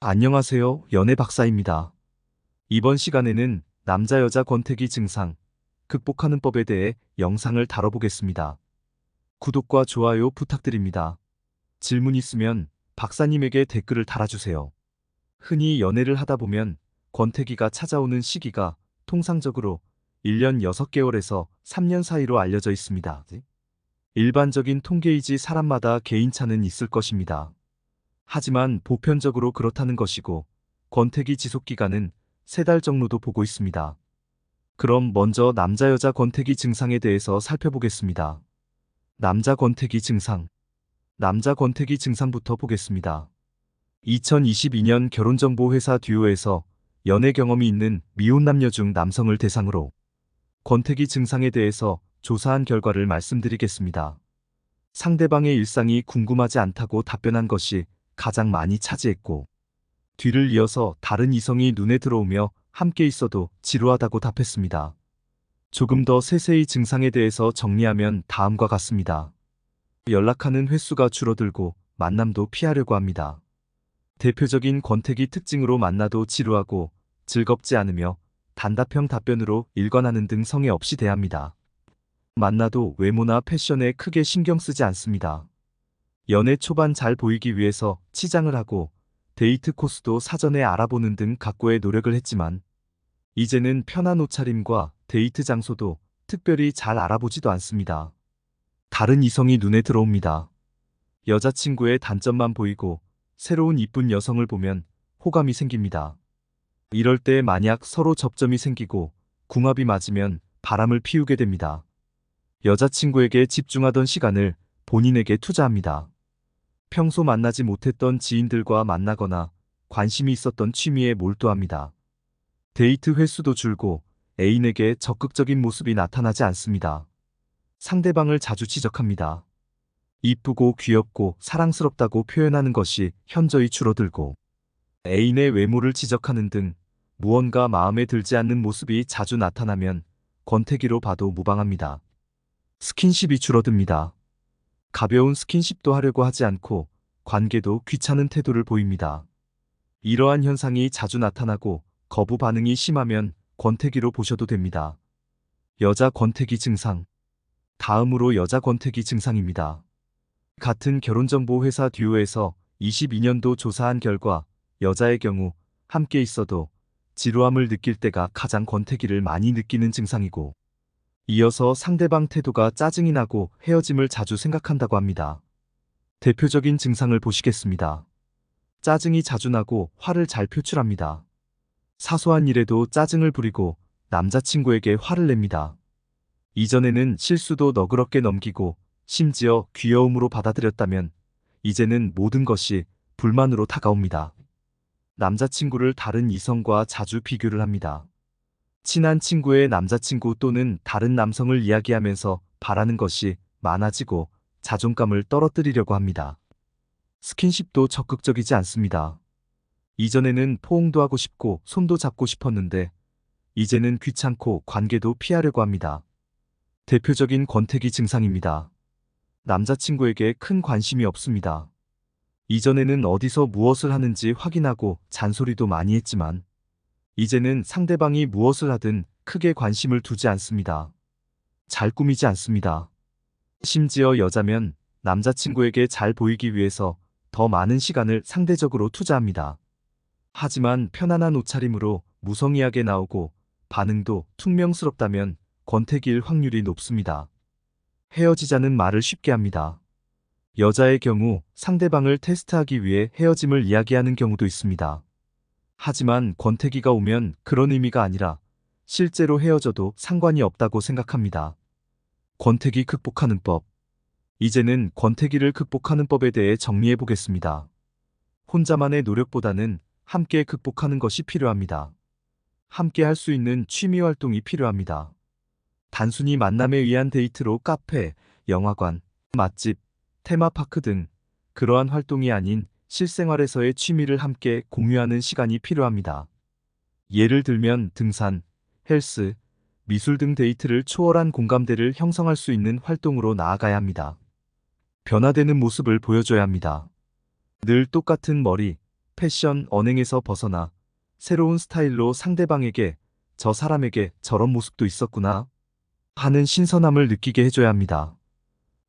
안녕하세요. 연애 박사입니다. 이번 시간에는 남자 여자 권태기 증상, 극복하는 법에 대해 영상을 다뤄보겠습니다. 구독과 좋아요 부탁드립니다. 질문 있으면 박사님에게 댓글을 달아주세요. 흔히 연애를 하다 보면 권태기가 찾아오는 시기가 통상적으로 1년 6개월에서 3년 사이로 알려져 있습니다. 일반적인 통계이지 사람마다 개인차는 있을 것입니다. 하지만 보편적으로 그렇다는 것이고, 권태기 지속 기간은 3달 정도도 보고 있습니다. 그럼 먼저 남자 여자 권태기 증상에 대해서 살펴보겠습니다. 남자 권태기 증상. 남자 권태기 증상부터 보겠습니다. 2022년 결혼정보회사 듀오에서 연애 경험이 있는 미혼 남녀 중 남성을 대상으로 권태기 증상에 대해서 조사한 결과를 말씀드리겠습니다. 상대방의 일상이 궁금하지 않다고 답변한 것이 가장 많이 차지했고, 뒤를 이어서 다른 이성이 눈에 들어오며 함께 있어도 지루하다고 답했습니다. 조금 더 세세히 증상에 대해서 정리하면 다음과 같습니다. 연락하는 횟수가 줄어들고 만남도 피하려고 합니다. 대표적인 권태기 특징으로 만나도 지루하고 즐겁지 않으며 단답형 답변으로 일관하는 등 성의 없이 대합니다. 만나도 외모나 패션에 크게 신경 쓰지 않습니다. 연애 초반 잘 보이기 위해서 치장을 하고 데이트 코스도 사전에 알아보는 등 각고의 노력을 했지만, 이제는 편한 옷차림과 데이트 장소도 특별히 잘 알아보지도 않습니다. 다른 이성이 눈에 들어옵니다. 여자친구의 단점만 보이고 새로운 이쁜 여성을 보면 호감이 생깁니다. 이럴 때 만약 서로 접점이 생기고 궁합이 맞으면 바람을 피우게 됩니다. 여자친구에게 집중하던 시간을 본인에게 투자합니다. 평소 만나지 못했던 지인들과 만나거나 관심이 있었던 취미에 몰두합니다. 데이트 횟수도 줄고 애인에게 적극적인 모습이 나타나지 않습니다. 상대방을 자주 지적합니다. 이쁘고 귀엽고 사랑스럽다고 표현하는 것이 현저히 줄어들고, 애인의 외모를 지적하는 등 무언가 마음에 들지 않는 모습이 자주 나타나면 권태기로 봐도 무방합니다. 스킨십이 줄어듭니다. 가벼운 스킨십도 하려고 하지 않고 관계도 귀찮은 태도를 보입니다. 이러한 현상이 자주 나타나고 거부 반응이 심하면 권태기로 보셔도 됩니다. 여자 권태기 증상. 다음으로 여자 권태기 증상입니다. 같은 결혼정보회사 듀오에서 22년도 조사한 결과, 여자의 경우 함께 있어도 지루함을 느낄 때가 가장 권태기를 많이 느끼는 증상이고, 이어서 상대방 태도가 짜증이 나고 헤어짐을 자주 생각한다고 합니다. 대표적인 증상을 보시겠습니다. 짜증이 자주 나고 화를 잘 표출합니다. 사소한 일에도 짜증을 부리고 남자친구에게 화를 냅니다. 이전에는 실수도 너그럽게 넘기고 심지어 귀여움으로 받아들였다면, 이제는 모든 것이 불만으로 다가옵니다. 남자친구를 다른 이성과 자주 비교를 합니다. 친한 친구의 남자친구 또는 다른 남성을 이야기하면서 바라는 것이 많아지고 자존감을 떨어뜨리려고 합니다. 스킨십도 적극적이지 않습니다. 이전에는 포옹도 하고 싶고 손도 잡고 싶었는데, 이제는 귀찮고 관계도 피하려고 합니다. 대표적인 권태기 증상입니다. 남자친구에게 큰 관심이 없습니다. 이전에는 어디서 무엇을 하는지 확인하고 잔소리도 많이 했지만, 이제는 상대방이 무엇을 하든 크게 관심을 두지 않습니다. 잘 꾸미지 않습니다. 심지어 여자면 남자친구에게 잘 보이기 위해서 더 많은 시간을 상대적으로 투자합니다. 하지만 편안한 옷차림으로 무성의하게 나오고 반응도 퉁명스럽다면 권태기일 확률이 높습니다. 헤어지자는 말을 쉽게 합니다. 여자의 경우 상대방을 테스트하기 위해 헤어짐을 이야기하는 경우도 있습니다. 하지만 권태기가 오면 그런 의미가 아니라 실제로 헤어져도 상관이 없다고 생각합니다. 권태기 극복하는 법. 이제는 권태기를 극복하는 법에 대해 정리해 보겠습니다. 혼자만의 노력보다는 함께 극복하는 것이 필요합니다. 함께 할 수 있는 취미 활동이 필요합니다. 단순히 만남에 의한 데이트로 카페, 영화관, 맛집, 테마파크 등 그러한 활동이 아닌 실생활에서의 취미를 함께 공유하는 시간이 필요합니다. 예를 들면 등산, 헬스, 미술 등 데이트를 초월한 공감대를 형성할 수 있는 활동으로 나아가야 합니다. 변화되는 모습을 보여줘야 합니다. 늘 똑같은 머리, 패션, 언행에서 벗어나 새로운 스타일로 상대방에게 저 사람에게 저런 모습도 있었구나 하는 신선함을 느끼게 해줘야 합니다.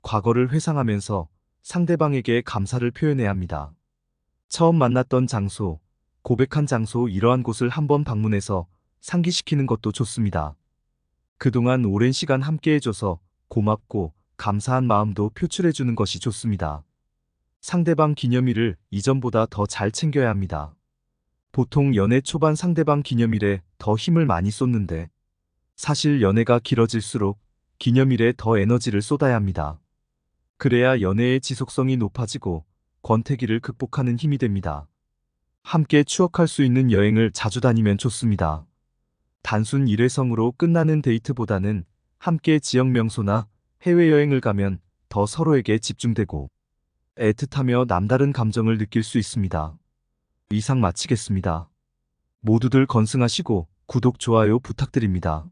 과거를 회상하면서 상대방에게 감사를 표현해야 합니다. 처음 만났던 장소, 고백한 장소 이러한 곳을 한번 방문해서 상기시키는 것도 좋습니다. 그동안 오랜 시간 함께 해줘서 고맙고 감사한 마음도 표출해주는 것이 좋습니다. 상대방 기념일을 이전보다 더 잘 챙겨야 합니다. 보통 연애 초반 상대방 기념일에 더 힘을 많이 쏟는데 사실 연애가 길어질수록 기념일에 더 에너지를 쏟아야 합니다. 그래야 연애의 지속성이 높아지고 권태기를 극복하는 힘이 됩니다. 함께 추억할 수 있는 여행을 자주 다니면 좋습니다. 단순 일회성으로 끝나는 데이트보다는 함께 지역 명소나 해외여행을 가면 더 서로에게 집중되고 애틋하며 남다른 감정을 느낄 수 있습니다. 이상 마치겠습니다. 모두들 건승하시고 구독, 좋아요 부탁드립니다.